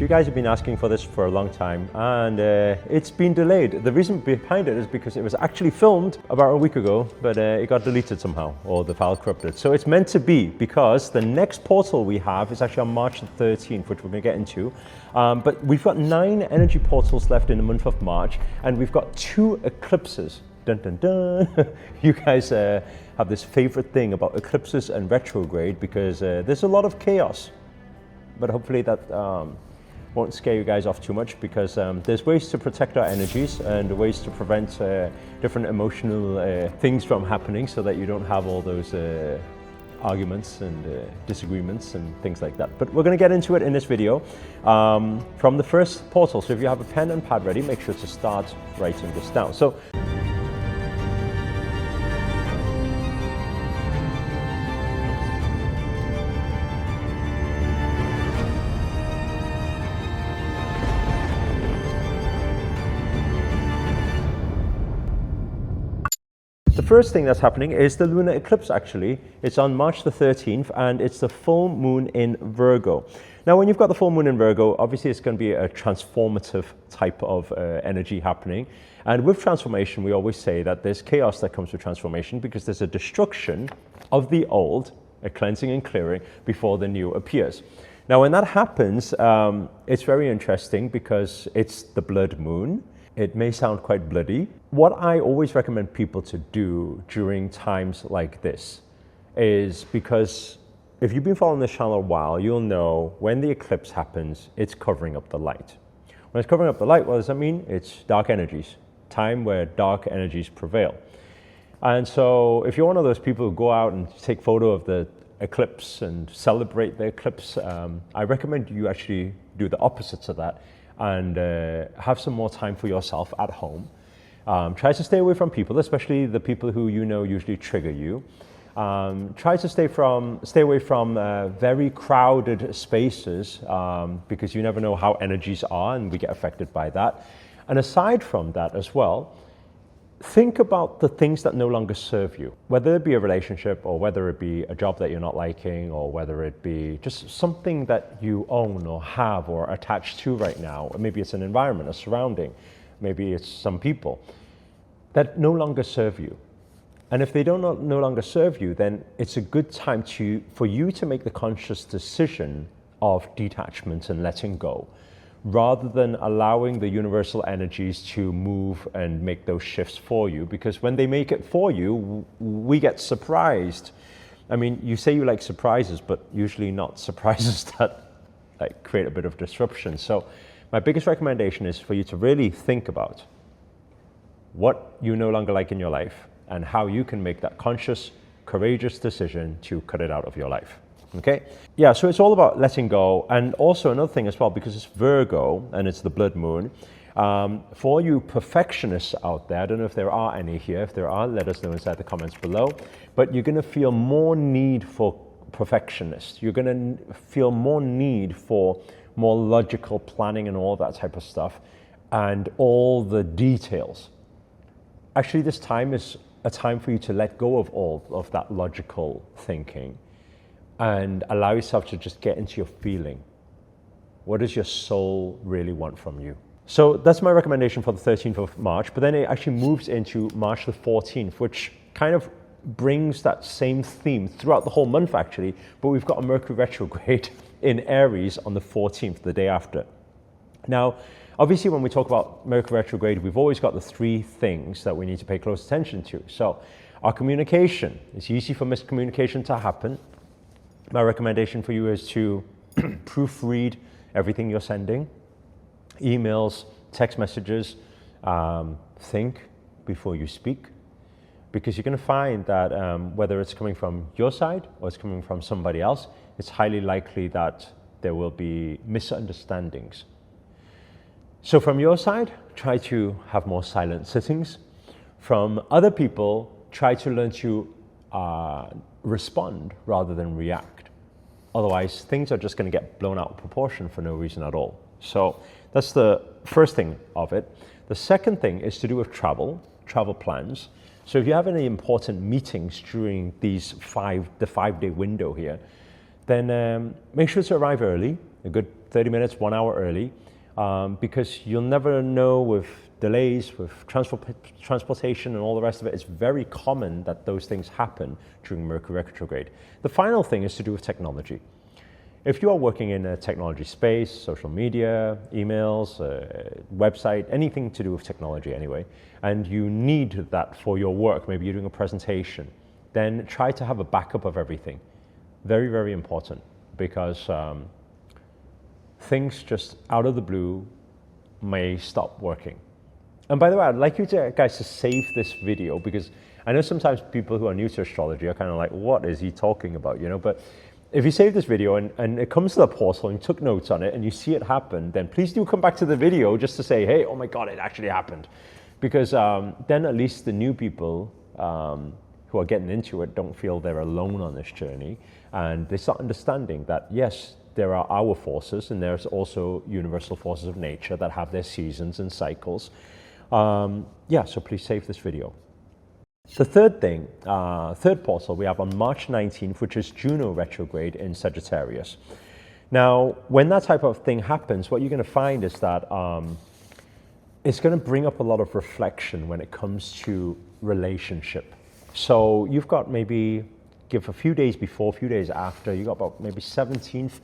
You guys have been asking for this for a long time, and it's been delayed. The reason behind it is because it was actually filmed about a week ago, but it got deleted somehow, or the file corrupted. So it's meant to be, because the next portal we have is actually on March the 13th, which we're going to get into. But we've got 9 energy portals left in the month of March, and we've got 2 eclipses. Dun dun dun. You guys have this favorite thing about eclipses and retrograde, because there's a lot of chaos. But hopefully that won't scare you guys off too much, because there's ways to protect our energies and ways to prevent different emotional things from happening, so that you don't have all those arguments and disagreements and things like that. But we're going to get into it in this video from the first portal. So if you have a pen and pad ready, make sure to start writing this down. So the first thing that's happening is the lunar eclipse, actually. It's on March the 13th, and it's the full moon in Virgo. Now, when you've got the full moon in Virgo, obviously it's going to be a transformative type of energy happening. And with transformation, we always say that there's chaos that comes with transformation, because there's a destruction of the old, a cleansing and clearing, before the new appears. Now, when that happens, it's very interesting, because it's the blood moon. It may sound quite bloody. What I always recommend people to do during times like this is, because if you've been following this channel a while, you'll know when the eclipse happens, it's covering up the light. When it's covering up the light, what does that mean? It's dark energies, time where dark energies prevail. And so if you're one of those people who go out and take photo of the eclipse and celebrate the eclipse, I recommend you actually do the opposite to that, and have some more time for yourself at home. Try to stay away from people, especially the people who you know usually trigger you. Try to stay away from very crowded spaces, because you never know how energies are, and we get affected by that. And aside from that as well, think about the things that no longer serve you, whether it be a relationship, or whether it be a job that you're not liking, or whether it be just something that you own or have or are attached to right now. Or maybe it's an environment, a surrounding, maybe it's some people that no longer serve you. And if they no longer serve you, then it's a good time for you to make the conscious decision of detachment and letting go, rather than allowing the universal energies to move and make those shifts for you. Because when they make it for you, we get surprised. I mean, you say you like surprises, but usually not surprises that create a bit of disruption. So my biggest recommendation is for you to really think about what you no longer like in your life, and how you can make that conscious, courageous decision to cut it out of your life. Okay? Yeah, so it's all about letting go. And also another thing as well, because it's Virgo and it's the blood moon, for you perfectionists out there, I don't know if there are any here. If there are, let us know inside the comments below. But you're going to feel more need for perfectionists. You're going to feel more need for more logical planning and all that type of stuff, and all the details. Actually, this time is a time for you to let go of all of that logical thinking, and allow yourself to just get into your feeling. What does your soul really want from you? So that's my recommendation for the 13th of March, but then it actually moves into March the 14th, which kind of brings that same theme throughout the whole month, actually, but we've got a Mercury retrograde in Aries on the 14th, the day after. Now, obviously, when we talk about Mercury retrograde, we've always got the 3 things that we need to pay close attention to. So our communication, it's easy for miscommunication to happen. My recommendation for you is to proofread everything you're sending, emails, text messages. Think before you speak, because you're going to find that whether it's coming from your side or it's coming from somebody else, it's highly likely that there will be misunderstandings. So from your side, try to have more silent sittings. From other people, try to learn to respond rather than react. Otherwise, things are just going to get blown out of proportion for no reason at all. So that's the first thing of it. The second thing is to do with travel plans. So if you have any important meetings during the 5-day window here, then make sure to arrive early. A good 30 minutes, 1 hour early, because you'll never know with delays, with transportation and all the rest of it. It's very common that those things happen during Mercury retrograde. The final thing is to do with technology. If you are working in a technology space, social media, emails, website, anything to do with technology anyway, and you need that for your work, maybe you're doing a presentation, then try to have a backup of everything. Very, very important, because things just out of the blue may stop working. And by the way, I'd like you guys to save this video, because I know sometimes people who are new to astrology are kind of like, what is he talking about, you know? But if you save this video and it comes to the portal and you took notes on it and you see it happen, then please do come back to the video just to say, hey, oh my God, it actually happened. Because then at least the new people who are getting into it don't feel they're alone on this journey. And they start understanding that, yes, there are our forces and there's also universal forces of nature that have their seasons and cycles. Yeah, so please save this video. The third thing, third portal we have on March 19th, which is Juno retrograde in Sagittarius. Now, when that type of thing happens, what you're going to find is that it's going to bring up a lot of reflection when it comes to relationship. So you've got maybe, give a few days before, a few days after, you got about maybe 17th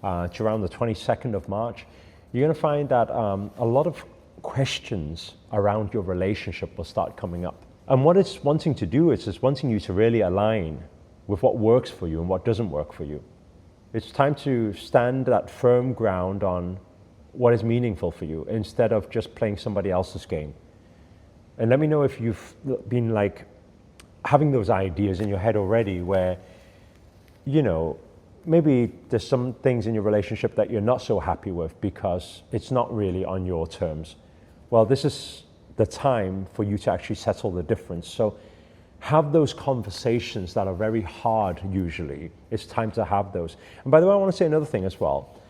to around the 22nd of March, you're going to find that a lot of questions around your relationship will start coming up. And what it's wanting to do is it's wanting you to really align with what works for you and what doesn't work for you. It's time to stand that firm ground on what is meaningful for you instead of just playing somebody else's game. And let me know if you've been like having those ideas in your head already where, you know, maybe there's some things in your relationship that you're not so happy with because it's not really on your terms. Well, this is the time for you to actually settle the difference. So have those conversations that are very hard usually. It's time to have those. And by the way, I want to say another thing as well,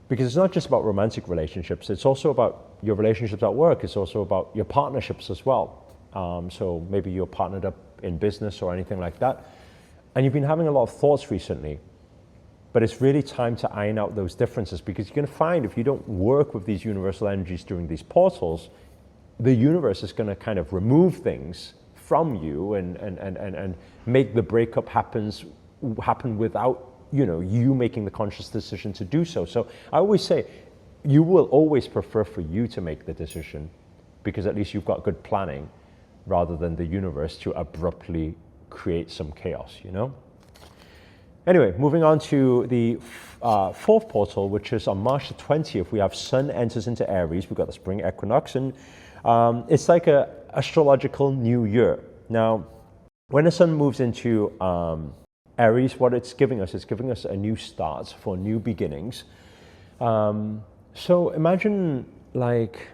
because it's not just about romantic relationships, it's also about your relationships at work, it's also about your partnerships as well. So maybe you're partnered up in business or anything like that, and you've been having a lot of thoughts recently, but it's really time to iron out those differences, because you're going to find if you don't work with these universal energies during these portals, the universe is going to kind of remove things from you and make the breakup happen without, you know, you making the conscious decision to do so. So I always say, you will always prefer for you to make the decision, because at least you've got good planning, rather than the universe to abruptly create some chaos, you know? Anyway, moving on to the fourth portal, which is on March the 20th, we have Sun enters into Aries. We've got the spring equinox, and it's like a astrological new year. Now, when the Sun moves into Aries, what it's giving us a new start for new beginnings. So imagine, like,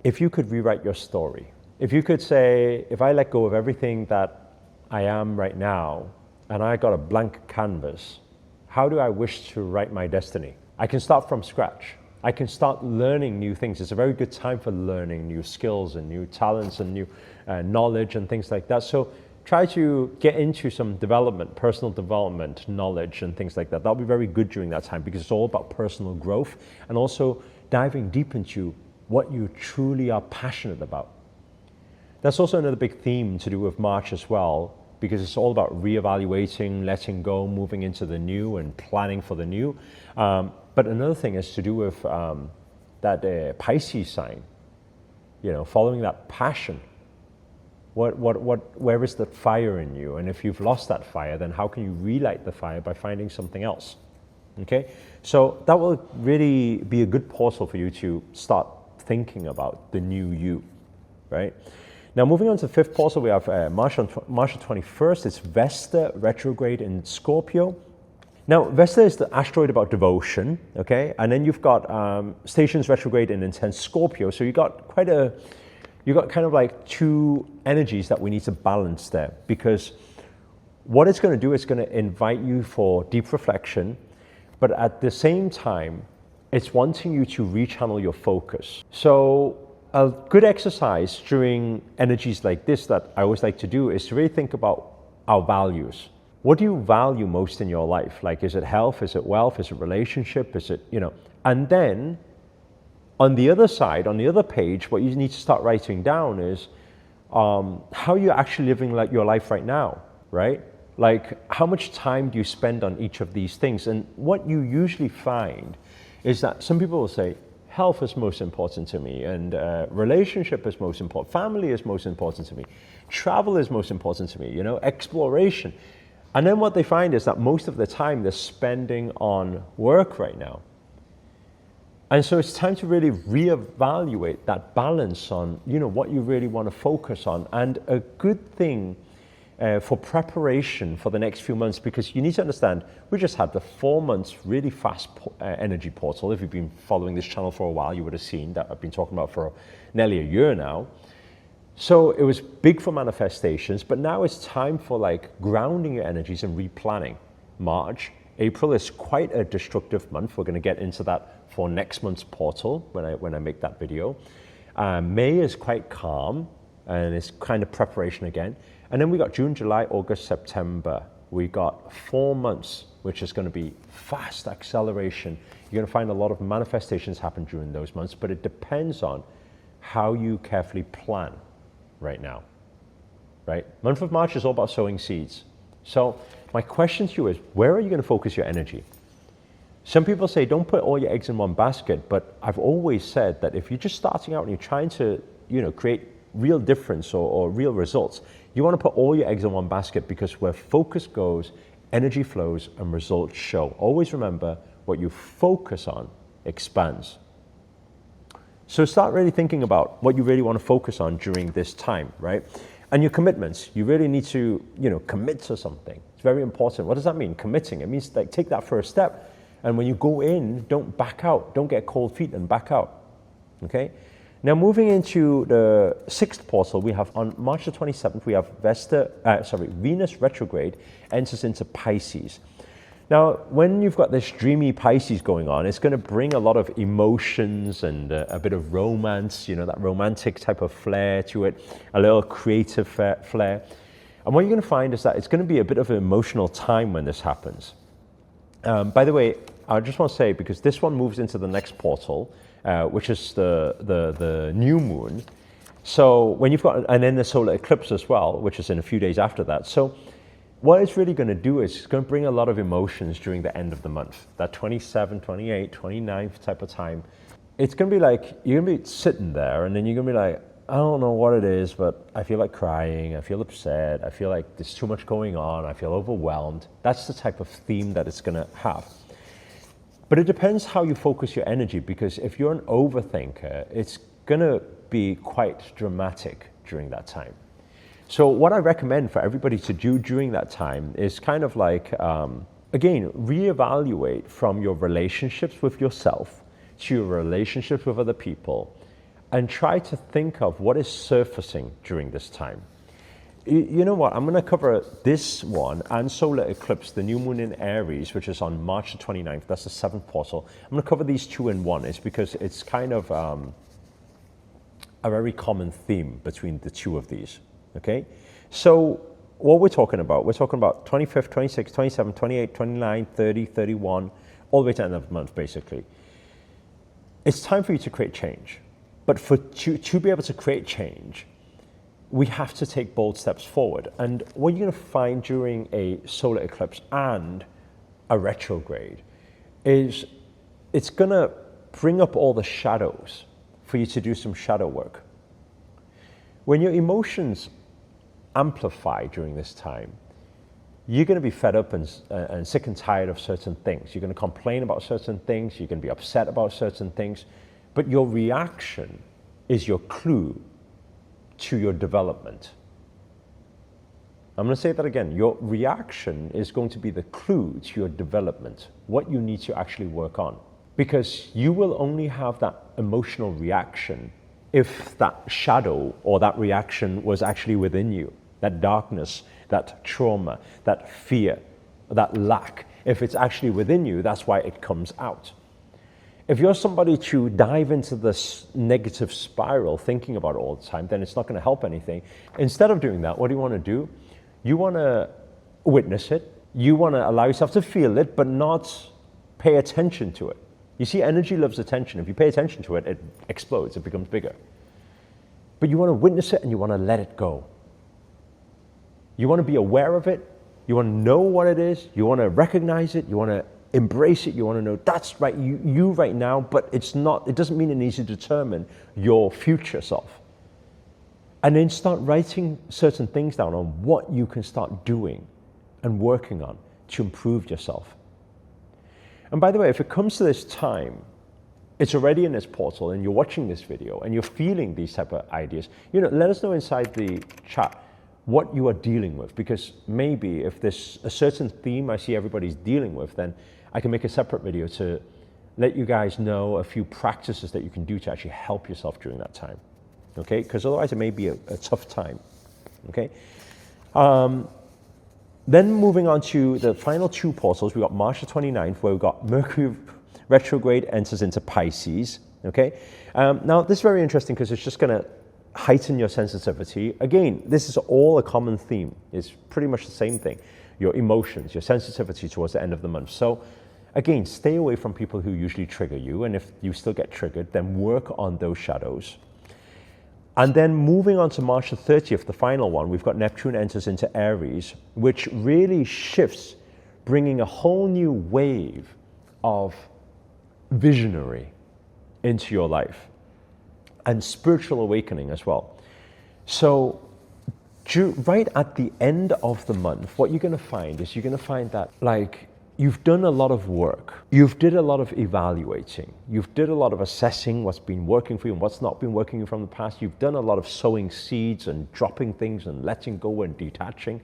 if you could rewrite your story. If you could say, if I let go of everything that I am right now, and I got a blank canvas, how do I wish to write my destiny? I can start from scratch. I can start learning new things. It's a very good time for learning new skills and new talents and new knowledge and things like that. So try to get into some development, personal development, knowledge and things like that. That'll be very good during that time, because it's all about personal growth and also diving deep into what you truly are passionate about. That's also another big theme to do with March as well, because it's all about reevaluating, letting go, moving into the new and planning for the new. But another thing is to do with that Pisces sign, you know, following that passion. Where is the fire in you? And if you've lost that fire, then how can you relight the fire by finding something else? Okay, so that will really be a good portal for you to start thinking about the new you, right? Now, moving on to the fifth portal, we have March the 21st. It's Vesta retrograde in Scorpio. Now, Vesta is the asteroid about devotion, okay? And then you've got stations retrograde in intense Scorpio. So you got kind of like two energies that we need to balance there, because what it's going to do is going to invite you for deep reflection, but at the same time, it's wanting you to rechannel your focus. So a good exercise during energies like this that I always like to do is to really think about our values. what do you value most in your life? Like, is it health? Is it wealth? Is it relationship? Is it, and then on the other side, on the other page, what you need to start writing down is how you're actually living like your life right now, right? Like, how much time do you spend on each of these things? And what you usually find is that some people will say, health is most important to me, and relationship is most important, family is most important to me, travel is most important to me, exploration. And then what they find is that most of the time they're spending on work right now. And so it's time to really reevaluate that balance on, what you really want to focus on. And a good thing for preparation for the next few months, because you need to understand, we just had the 4 months really fast energy portal. If you've been following this channel for a while, you would have seen that I've been talking about for nearly a year now. So it was big for manifestations, but now it's time for like grounding your energies and replanning. April is quite a destructive month. We're going to get into that for next month's portal when I make that video. May is quite calm, and it's kind of preparation again. And then we got June, July, August, September. We got 4 months, which is going to be fast acceleration. You're going to find a lot of manifestations happen during those months, but it depends on how you carefully plan right now, right? Month of March is all about sowing seeds. So my question to you is, where are you going to focus your energy? Some people say, don't put all your eggs in one basket, but I've always said that if you're just starting out and you're trying to, create real difference or real results, you want to put all your eggs in one basket, because where focus goes, energy flows and results show. Always remember, what you focus on expands. So start really thinking about what you really want to focus on during this time, right? And your commitments, you really need to, commit to something. It's very important. What does that mean? Committing. It means like take that first step. And when you go in, don't back out. Don't get cold feet and back out, okay? Now moving into the 6th portal, we have on March the 27th, we have Venus retrograde enters into Pisces. Now, when you've got this dreamy Pisces going on, it's going to bring a lot of emotions and a bit of romance, that romantic type of flair to it, a little creative flair. And what you're going to find is that it's going to be a bit of an emotional time when this happens. By the way, I just want to say, because this one moves into the next portal, which is the new moon. So when you've got, and then the solar eclipse as well, which is in a few days after that. So what it's really going to do is it's going to bring a lot of emotions during the end of the month, that 27, 28, 29th type of time. It's going to be like, you're going to be sitting there and then you're going to be like, I don't know what it is, but I feel like crying, I feel upset, I feel like there's too much going on, I feel overwhelmed. That's the type of theme that it's going to have. But it depends how you focus your energy, because if you're an overthinker, it's going to be quite dramatic during that time. So what I recommend for everybody to do during that time is kind of like, again, reevaluate from your relationships with yourself to your relationships with other people, and try to think of what is surfacing during this time. You know what, I'm going to cover this one and solar eclipse, the new moon in Aries, which is on March the 29th, that's the 7th portal. I'm going to cover these two in one. It's because it's kind of a very common theme between the two of these, okay? So what we're talking about 25th, 26th, 27th, 28th, 29th, 30, 31, all the way to the end of the month, basically. It's time for you to create change. But to be able to create change, we have to take bold steps forward. And what you're going to find during a solar eclipse and a retrograde is it's going to bring up all the shadows for you to do some shadow work. When your emotions amplify during this time, you're going to be fed up and sick and tired of certain things. You're going to complain about certain things. You're going to be upset about certain things. But your reaction is your clue to your development. I'm going to say that again. Your reaction is going to be the clue to your development, what you need to actually work on. Because you will only have that emotional reaction if that shadow or that reaction was actually within you, that darkness, that trauma, that fear, that lack. If it's actually within you, that's why it comes out. If you're somebody to dive into this negative spiral, thinking about it all the time, then it's not going to help anything. Instead of doing that, what do you want to do? You want to witness it. You want to allow yourself to feel it, but not pay attention to it. You see, energy loves attention. If you pay attention to it, it explodes, it becomes bigger. But you want to witness it and you want to let it go. You want to be aware of it. You want to know what it is. You want to recognize it. You want to embrace it. You want to know that's right, you right now, but it's not, it doesn't mean it needs to determine your future self. And then start writing certain things down on what you can start doing and working on to improve yourself. And by the way, if it comes to this time, it's already in this portal and you're watching this video and you're feeling these type of ideas, let us know inside the chat what you are dealing with, because maybe if there's a certain theme I see everybody's dealing with, then I can make a separate video to let you guys know a few practices that you can do to actually help yourself during that time. Okay, because otherwise it may be a tough time. Okay, then moving on to the final two portals, we got March the 29th, where we got Mercury Retrograde enters into Pisces. Okay, now this is very interesting because it's just going to heighten your sensitivity. Again, this is all a common theme. It's pretty much the same thing. Your emotions, your sensitivity towards the end of the month. So again, stay away from people who usually trigger you, and if you still get triggered, then work on those shadows. And then moving on to March the 30th, the final one, we've got Neptune enters into Aries, which really shifts, bringing a whole new wave of visionary into your life and spiritual awakening as well. So right at the end of the month, what you're going to find is you're going to find that you've done a lot of work. You've did a lot of evaluating. You've did a lot of assessing what's been working for you and what's not been working for you from the past. You've done a lot of sowing seeds and dropping things and letting go and detaching.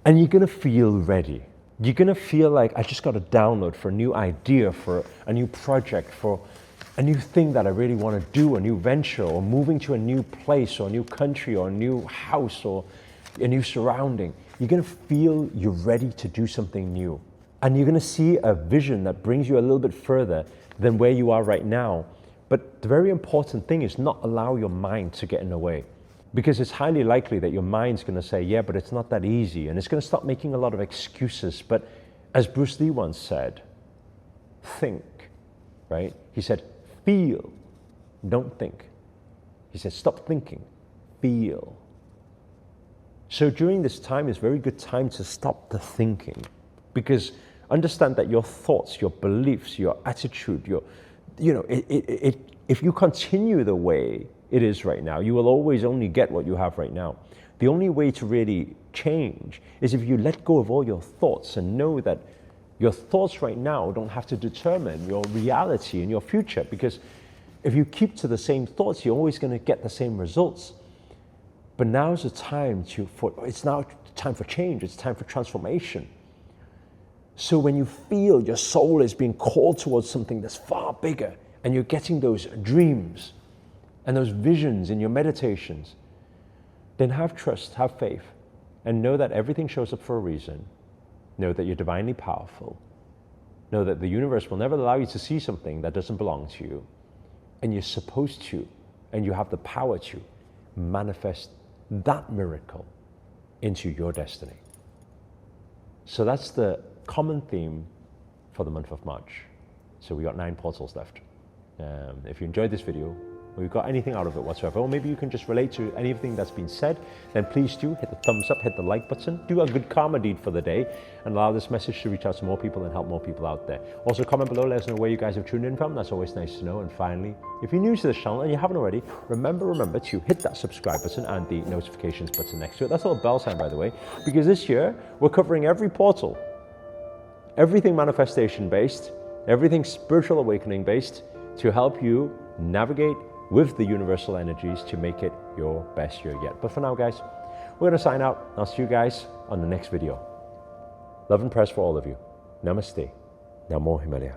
And you're going to feel ready. You're going to feel like, I just got a download for a new idea, for a new project, for a new thing that I really want to do, a new venture, or moving to a new place or a new country or a new house or a new surrounding. You're going to feel you're ready to do something new. And you're going to see a vision that brings you a little bit further than where you are right now. But the very important thing is not allow your mind to get in the way. Because it's highly likely that your mind's going to say, yeah, but it's not that easy. And it's going to start making a lot of excuses. But as Bruce Lee once said, think, right? He said, feel, don't think. He said, stop thinking, feel. So during this time, it's a very good time to stop the thinking. Because understand that your thoughts, your beliefs, your attitude, if you continue the way it is right now, you will always only get what you have right now. The only way to really change is if you let go of all your thoughts and know that your thoughts right now don't have to determine your reality and your future. Because if you keep to the same thoughts, you're always going to get the same results. But now's the time it's now time for change. It's time for transformation. So when you feel your soul is being called towards something that's far bigger, and you're getting those dreams and those visions in your meditations, then have trust, have faith, and know that everything shows up for a reason. Know that you're divinely powerful. Know that the universe will never allow you to see something that doesn't belong to you. And you're supposed to, and you have the power to, manifest that miracle into your destiny. So that's the common theme for the month of March. So we got 9 portals left. If you enjoyed this video, or you got anything out of it whatsoever, or maybe you can just relate to anything that's been said, then please do hit the thumbs up, hit the like button, do a good karma deed for the day, and allow this message to reach out to more people and help more people out there. Also comment below, let us know where you guys have tuned in from. That's always nice to know. And finally, if you're new to this channel and you haven't already, remember to hit that subscribe button and the notifications button next to it. That's a little bell sign, by the way, because this year we're covering every portal, everything manifestation based, everything spiritual awakening based, to help you navigate with the universal energies to make it your best year yet. But for now, guys, we're going to sign out. I'll see you guys on the next video. Love and prayers for all of you. Namaste. Namo Himalaya.